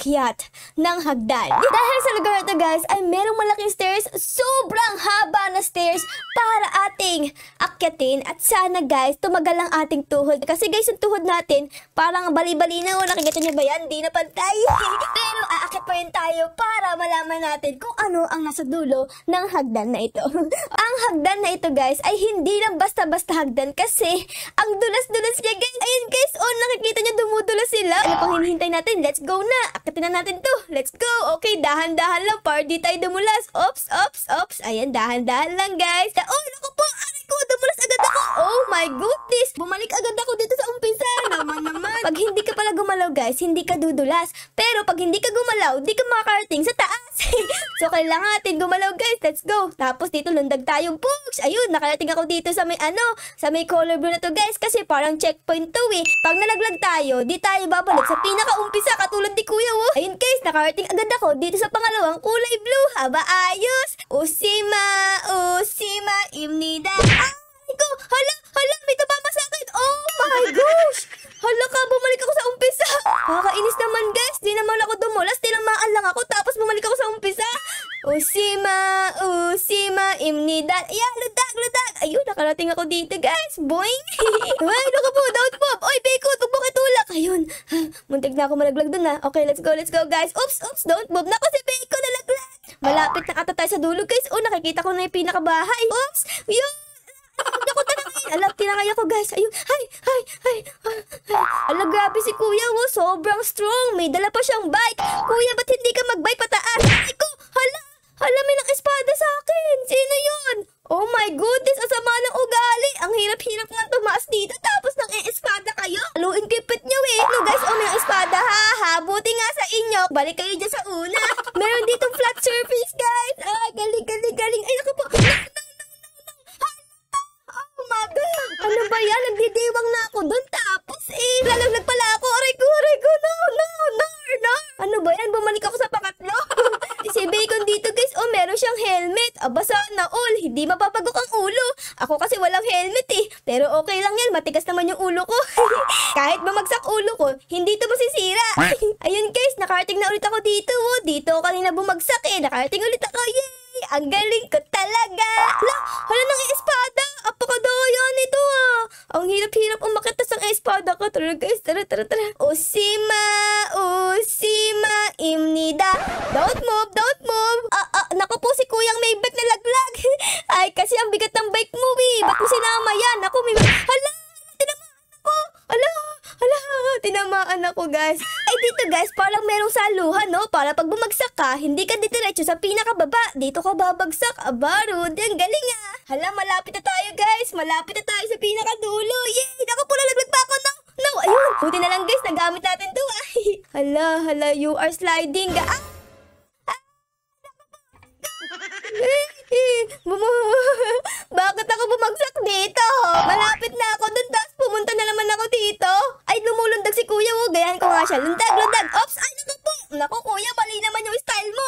aakyat ng hagdan. Dahil sa lugar ito guys ay merong malaking stairs, sobrang haba na stairs para ating akyatin at sana guys tumagal ang ating tuhod. Kasi guys yung tuhod natin parang bali-bali na. Nakikita niyo ba yan? Di na pantay. Pero aakyat pa rin tayo para malaman natin kung ano ang nasa dulo ng hagdan na ito. Ang hagdan na ito guys ay hindi lang basta-basta hagdan kasi ang dulas-dulas niya guys. Ayun guys, nakikita niyo dumudulas sila. Ano pang hinihintay natin? Let's go na. Akitin na natin to. Let's go. Okay, dahan-dahan lang. Party tayo dumulas. Ops, ops, ops. Ayan, dahan-dahan lang guys. Oh, naku po. Aray ko, dumulas agad ako. Oh my goodness. Bumalik agad ako dito sa umpisa. Naman. Pag hindi ka pala gumalaw guys, hindi ka dudulas. Pero pag hindi ka gumalaw, di ka makakarating sa taas. So, kailangan natin gumalaw guys. Let's go. Tapos dito lundag tayong push. Ayun, nakarating ako dito sa may sa may color blue na to guys. Kasi parang checkpoint to eh. Pag nalaglag tayo, di tayo babalik sa pinaka-umpisa katulad ni Kuya oh. Ayun guys, nakarating agad ako dito sa pangalawang kulay blue. Haba ayos. Usima, imnida. Ay ko, hala, may tumama sa akin. Oh my gosh. Hala ka, bumalik ako sa umpisa. Kakainis naman guys, di naman ako dumulas. Tinamaan lang ako tapos bumalik ako sa umpisa. Usima, imnida. Ayan, ludag. Ayun, nakarating ako dito guys. Boing. Ay, naku po, don't pop. Oy, Bekot, huwag mo kitulak. Ayun, muntik na ako malaglag dun ha. Okay, let's go guys. Oops, don't move. Naku, si Bekot nalaglag. Malapit na ata tayo sa dulo guys. Oh, nakikita ko na yung pinakabahay. Oops, yun. Ako talaga. Alam, tinangay ako guys. Ayun, hay. Ala, grabe si Kuya. Oh, sobrang strong. May dala pa siyang bike. Kuya, ba't hindi ka mag-bike pataas? Ay ko, hala, may nang-espada sa akin. Sino yun? Oh my goodness, asama ng ugali. Ang hirap-hirap nga tumaas dito tapos nang-espada kayo. Haluin kipit nyo eh. No guys, may nang-espada ha. Buti nga sa inyo. Balik kayo dyan sa una. Meron ditong flat surface guys. Ay, galing. Ay, naku po. Oh my God. Ano ba yan? Nagdidiwang na ako doon tapos lalaglag pala ako. Aray ko. No. Ano ba yan? Bumalik ako sa pangatlo. Si Bacon dito guys, meron siyang helmet. Aba sana all, hindi mapapagok ang ulo. Ako kasi walang helmet eh. Pero okay lang yan, matigas naman yung ulo ko. Kahit bumagsak ulo ko, hindi ito masisira. Ayun guys, nakarating na ulit ako dito. Dito ako kanina bumagsak eh. Nakarating ulit ako. Yay! Ang galing ko talaga. Hala nang espada. Apakadaya nito ah. Ang hirap-hirap umakit sa espada ko. Tara guys, tara. Usima, imnida. Don't move. Naku po si Kuyang may bike na laglag. Ay, kasi ang bigat ng bike mo eh. Ba't mo sinama yan? Ako may... Hala, tinamaan ako guys. Ay dito guys, parang merong saluhan no. Para pag bumagsak ka, hindi ka diretso sa pinakababa. Dito ka babagsak. Aba, Rudy, ang galing ah. Hala, malapit na tayo guys. Malapit na tayo sa pinakadulo. Yay! Naku po, lalaglag pa ako. No, ayun. Buti na lang guys, nagamit natin to. Ay, hala, you are sliding. Bakit ako bumagsak dito? Malapit na ako dun, tapos pumunta na naman ako dito. Ay, lumulundag si Kuya. Gayahin ko nga siya. Lundag. Ops, ay naku po. Naku Kuya, mali naman yung style mo.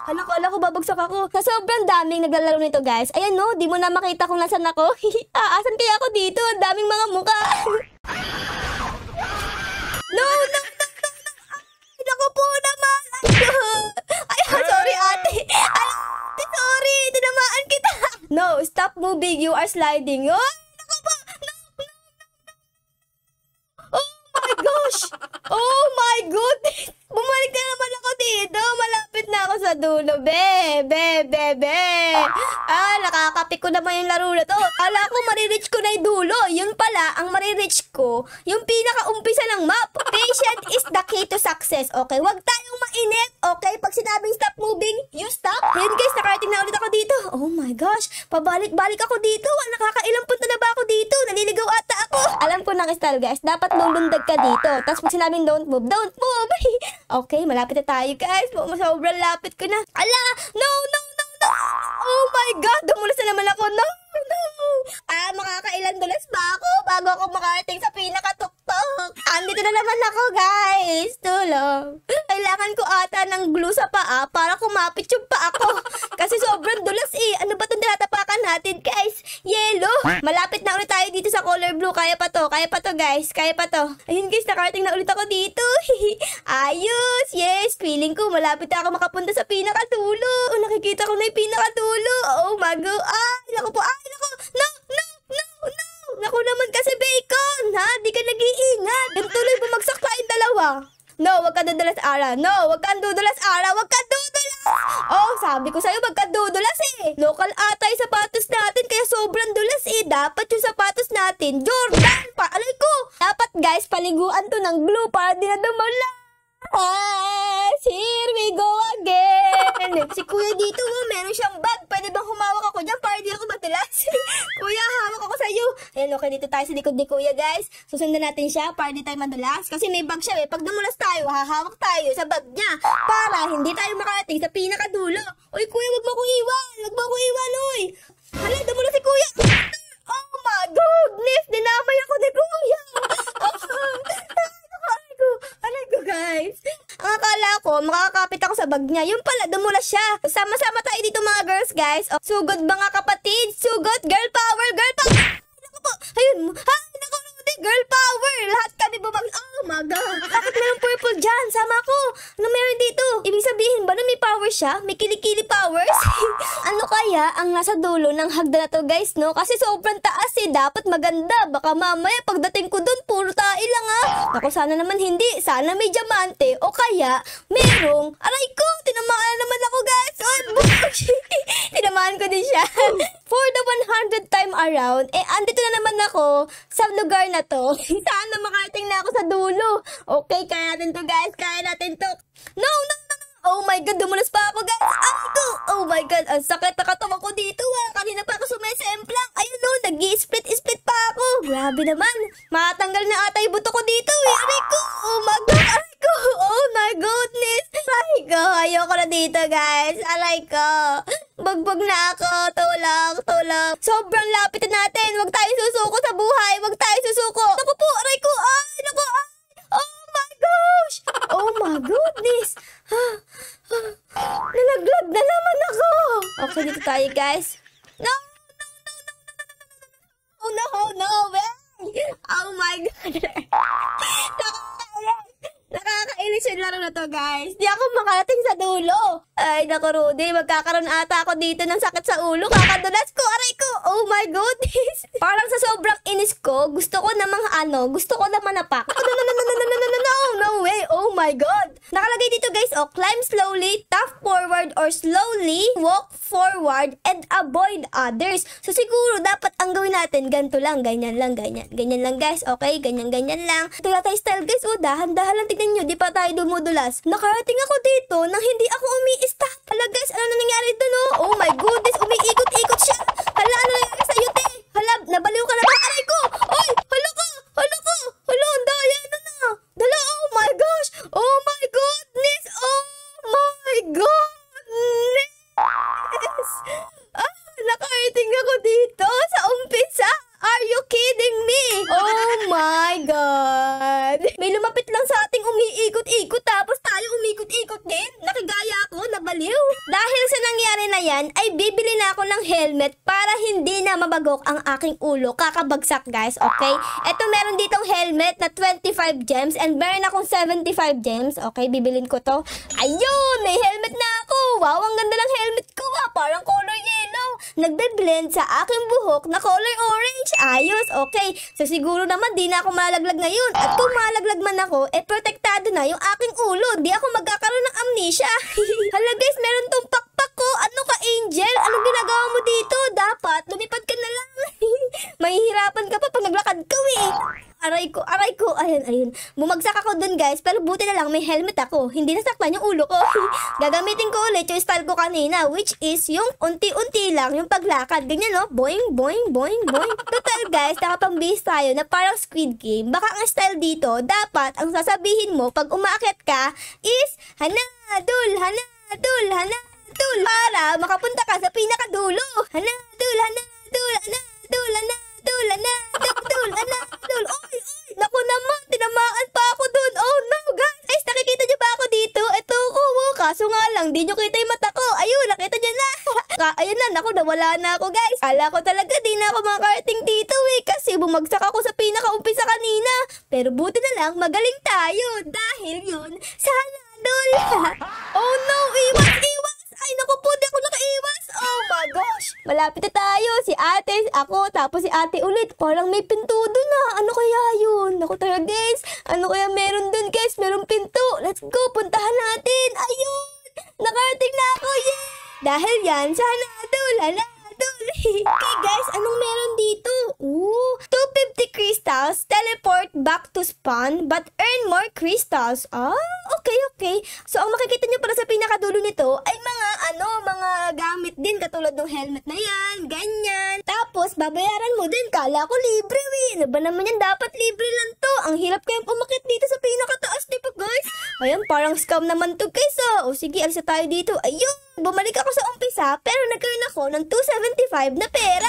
Kala ko babagsak ako. Sa sobrang daming naglalaro nito guys. Ayan no, di mo na makita kung nasan ako. Asan kaya ako dito? Ang daming mga muka. No. Ay, naku po naman. Ay, sorry ate. Sorry, tinamaan kita. No, stop moving. You are sliding. Oh, naku po. No. Oh my gosh. Oh my goodness. Bumalik na naman ako dito. Malapit na ako sa dulo. Nakakapik ko naman yung laro na to. Kala ko marireach ko na yung dulo. Yun pala, ang marireach ko, yung pinaka-umpisa ng map. Patient is the key to success. Okay, wag tayong mainip. Okay, pag sinabing stop moving, you stop. Ayun guys, nakarating na ulit ako dito. Oh my gosh, pabalik-balik ako dito. Nakakailang punta na ba ako dito? Naliligaw ata ako. Alam ko ng style guys, dapat lulundag ka dito. Tapos pag sinabing don't move. Okay, malapit na tayo guys. Sobrang lapit ko na. Ala, no. Oh my God, dumulas na naman ako. No. Makakailan dulas ba ako bago ako makarating sa pinakatuktok? Andito na naman ako guys. Tulong. Kailangan ko ata ng glue sa paa para kumapit yung paa ko. Kasi sobrang dulas eh. Ano ba itong tinatapakan natin guys? Yay! yelo. Malapit na ulit tayo dito sa color blue. Kaya pa to guys. Kaya pa to. Ayun guys, nakarating na ulit ako dito. Ayos, yes. Feeling ko malapit na ako makapunta sa pinakadulo. Nakikita ko na yung pinakadulo. Oh my God. Ay, naku po. Ay, naku. No. Naku naman kasi bacon, ha? Di ka nag-iingat. Yan tuloy bumagsak tayong dalawa. No, wag ka dudulas ara. No, wag ka dudulas ara. Wag ka dudulas. Oh, sabi ko sa'yo, wag ka dudulas eh. Local ata yung sapatos natin, kaya sobrang dulas eh. Dapat yung sapatos natin, Jordan pa. Alay ko. Dapat guys, paliguan to ng glue para di na dumala. Here we go again. Si kuya dito, meron siyang bag. Pwede bang humawak ako dyan para di ako matulas? Kuya, hawak ako sa'yo. Ayan, okay, dito tayo sa likod ni kuya, guys. Susundan natin siya para di tayo madulas. Kasi may bag siya eh. Pag namulas tayo, hahawak tayo sa bag niya para hindi tayo makarating sa pinakadulo. Uy, kuya, wag mo ko iwan. Wag mo ko iwan, uy. Hala, dumulas si kuya. Oh my goodness, dinamay ako ni kuya. Alay ko guys. Ang akala ko, makakapit ako sa bag niya. Yung pala, dumulas siya. Sama-sama tayo dito mga girls, guys. Oh, sugod mga kapatid. Sugod. Girl power. Girl power. Naku po. Ayun. Ay, naku, girl power. Lahat kami bumag... Oh my God. Bakit mayroong purple dyan? Sama ko. Ano meron dito? Ibig sabihin ba na may power siya? May kilikili powers? Ano kaya ang nasa dulo ng hagdan na to, guys, no? Kasi sobrang taas eh. Dapat maganda. Baka mamaya pagdating ko dun, puro tae lang ah. Naku, sana naman hindi. Sana may diamante. O kaya, merong... Aray ko! Tinamaan naman ako, guys. Oh, tinamaan ko din siya. For the 100th time around, andito na naman ako sa lugar na to. Sana makarating na ako sa dulo. Okay, kaya natin to, guys. Kaya natin to. No. Oh my God, dumulas pa ako, guys. Ako. Oh my God, ang sakit na katawan ko dito, ah. Kanina pa ako sumesemplang. Ayun, no, nag-i-split pa ako. Grabe naman. Matanggal na ata yung buto ko dito, eh. Aray ko. Oh my God, aray ko. Oh my goodness. Aray ko, ayoko na dito, guys. Aray ko. Bagbag na ako. Tulak. Sobrang lapit na natin. Huwag tayo susuko sa buhay. Huwag tayo susuko. Naku po, aray ko. Ay, naku, ay. Oh my gosh. Oh my goodness. Nalaglag na naman ako. Okay, dito tayo, guys. No way. Oh my God. Nakakainis yung laro na to, guys. Di ako makarating sa dulo. Ay, naku, Rudy. Magkakaroon ata ako dito ng sakit sa ulo. Kakadulas ko. Aray ko. Oh my goodness. Parang sa sobrang inis ko, gusto ko na manapak. No way. Oh my God. Nakalagay dito, guys, climb slowly, tap forward, or slowly walk forward and avoid others. So, siguro, dapat ang gawin natin, ganito lang, ganyan lang, guys. Okay, ganyan lang. Ito tayo style, guys. Dahan-dahan lang. Tignan nyo, di pa tayo dumudulas. Nakarating ako dito nang hindi ako umi-stop. Hala, guys, ano na nangyari dun, oh? Oh my goodness, umiikot-ikot siya. Hala, ano nangyari sa'yo, te? Hala, nabaliw ka na ba? Aray ko! Oy, hala ko! Hala, ang daya na. Dala, oh my gosh! Oh my goodness! Oh my goodness! Nakarating ako dito sa umpisa. Are you kidding me? Oh my God! May lumapit lang sa ating umiikot-ikot tapos tayo umikot-ikot din. Nakigaya ako, nabaliw. Dahil sa nangyari na yan, ay bibili na ako ng helmet para hindi na mabagok ang aking ulo. Kakabagsak, guys, okay? Eto, meron ditong helmet na 25 gems and meron akong 75 gems. Okay, bibilin ko to. Ayun! May helmet na ako! Wow, ang ganda ng helmet ko, ah. Parang color yellow. Nagbe-blend sa aking buhok na color orange. Ayos, okay. So siguro naman di na ako malaglag ngayon. At kung malaglag man ako, protektado na yung aking ulo. Di ako magkakaroon ng amnesia. Hala, guys, meron tong pakpak ko. Ano ka, Angel? Anong ginagawa mo dito? Dapat lumipad ka na lang. Mahihirapan ka pa pag naglakad ka, eh. Aray ko. Ayun. Bumagsak ako dun, guys. Pero buti na lang may helmet ako. Hindi nasaktan yung ulo ko. Gagamitin ko ulit yung style ko kanina, which is yung unti-unti lang yung paglakad. Ganyan, no? Boing. Total, guys, nakapang-base tayo na parang Squid Game. Baka ang style dito, dapat ang sasabihin mo pag umaakyat ka is hanadul. Para makapunta ka sa pinakadulo. Hanadul. Oy, naku naman, tinamaan pa ako dun. Oh no, guys, nakikita niyo ba ako dito? Ito ko, kaso nga lang, di nyo kita yung mata ko. Ayun, nakita niyo na. Ayun na, naku, nawala na ako guys. Kala ko talaga di na ako makakarating dito kasi bumagsak ako sa pinakaumpisa kanina. Pero buti na lang magaling tayo dahil yun sa Hanadol. Oh no, iwas! Ay naku po, di ako nakaiwas. Oh my gosh. Malapit na tayo. Si ate, ako, tapos si ate ulit. Parang may pinto dun Ano kaya yun? Naku talaga guys. Ano kaya meron dun guys? Merong pinto. Let's go, puntahan natin. Ayun. Nakarating na ako. Yeah. Dahil yan, sa Hanadol. Okay guys, anong meron dito? 250 crystals, teleport back to spawn, but earn more crystals. Okay. So, ang makikita nyo pala sa pinakadulo nito ay mga gamit din katulad ng helmet na yan, ganyan. Tapos, babayaran mo din. Kala ko libre, Ano ba naman yan? Dapat libre lang to. Ang hirap kayong umakit dito sa pinakataas, di ba guys? Ayan, parang scam naman to guys. O sige, alis na tayo dito. Ayun, bumalik ako sa umpisa, pero nagkaroon ako ng 275 na pera.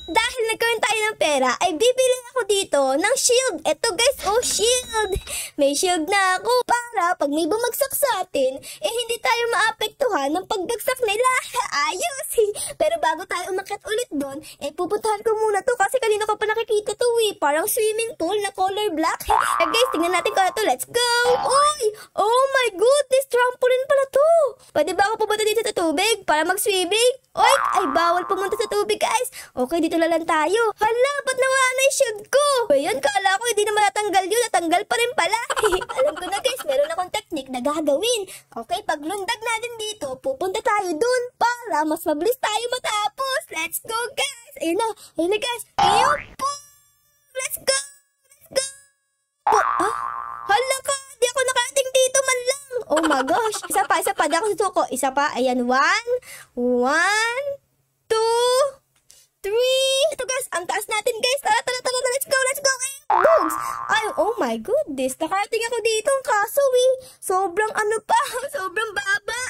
Dahil nagkaroon tayo ng pera, ay bibili ako dito ng shield. Eto guys, shield. May shield na ako para pag may bumagsak sa atin, hindi tayo maapektuhan ng pagbagsak nila. Ayos. Pero bago tayo umakyat ulit doon, pupuntahan ko muna to kasi kanina ko pa nakikita to Parang swimming pool na color black. Guys, tingnan natin kung to. Let's go. Oh my goodness, trampoline pala to. Pwede ba ako pumunta dito sa tubig para mag-swimming? Ay, bawal pumunta sa tubig guys. Okay, dito lang tayo. Hala, ba't nawala na yung shield ko? Ayan, kala ko hindi naman natanggal yun. Natanggal pa rin pala. Alam ko na guys, meron akong technique na gagawin. Okay, paglundag natin dito, pupunta tayo dun para mas mabilis tayo matapos. Let's go guys. Ayun na guys. Ayun po. Let's go. Hala ka, di ako nakarating dito man lang. Oh my gosh. Isa pa, di ako susuko. Isa pa, ayan, 1, 2, 3. Ito guys, ang taas natin guys. Tara, let's go. Boogs! Ay, oh my goodness. Nakarating ako dito. Kaso sobrang sobrang baba.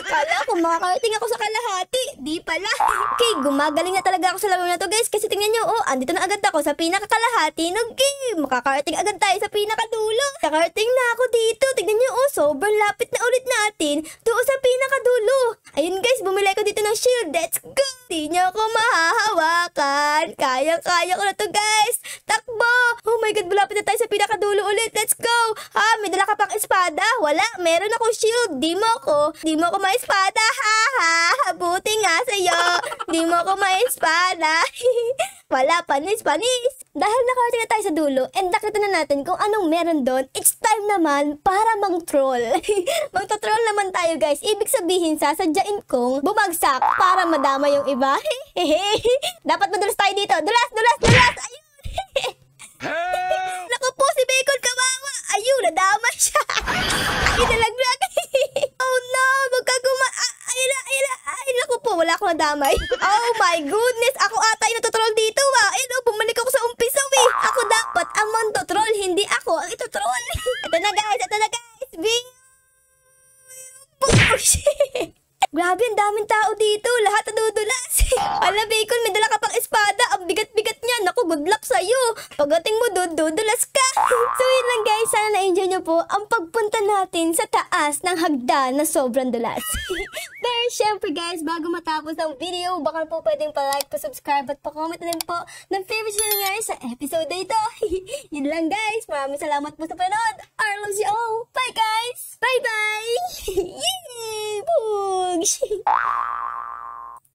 Kala ko makakarating ako sa kalahati. Di pala. Okay, gumagaling na talaga ako sa laro na to guys. Kasi tingnan nyo, andito na agad ako sa pinakakalahati ng game. Makakarating agad tayo sa pinakadulo. Nakarating na ako dito. Tingnan nyo, sobrang lapit na ulit natin doon sa pinakadulo. Ayun guys, bumili ko dito ng shield. Let's go! Di nyo ako mahahawakan. Kaya ko na to guys. Takbo! Oh my god, malapit na tayo sa pinakadulo ulit. Let's go! May dala ka pang espada? Wala, meron akong shield. Di mo ako ma-espada. Buti nga sa'yo. Di mo ako ma-espada. Wala, panis. Dahil nakarating na tayo sa dulo and nakita na natin kung anong meron doon, it's time naman para mang-troll. Mang-troll naman tayo guys. Ibig sabihin, sasadyain kong bumagsak para madama yung iba. Dapat madulas tayo dito. Dulas! Ayun! Naku po, si Bacon kawawa. Ayun, nadamay siya. Ay, nalaglag. Oh no, ay, naku po, wala akong nadamay. Oh my goodness, ako ata yung natutroll dito Ayun, bumalik ako sa umpisa Ako dapat ang mantotroll, hindi ako ang itotroll. Ito na guys. Push! Grabe, ang daming tao dito. Lahat nadudulas. Ala, Bacon, may dala ka pang espada. Ang bigat-bigat niya. Naku, good luck sa'yo. Pagdating mo doon, dudulas ka. So, yun lang guys. Sana na-enjoy nyo po ang pagpunta natin sa taas ng hagdan na sobrang dulas. Pero, syempre guys, bago matapos ang video, baka po pwedeng pa-like, pa-subscribe, at pa-comment na din po ng favorite nyo nangyari sa episode na ito. Yun lang guys. Maraming salamat po sa panood. I love you all. Bye guys. Bye-bye. Yay! Bugs!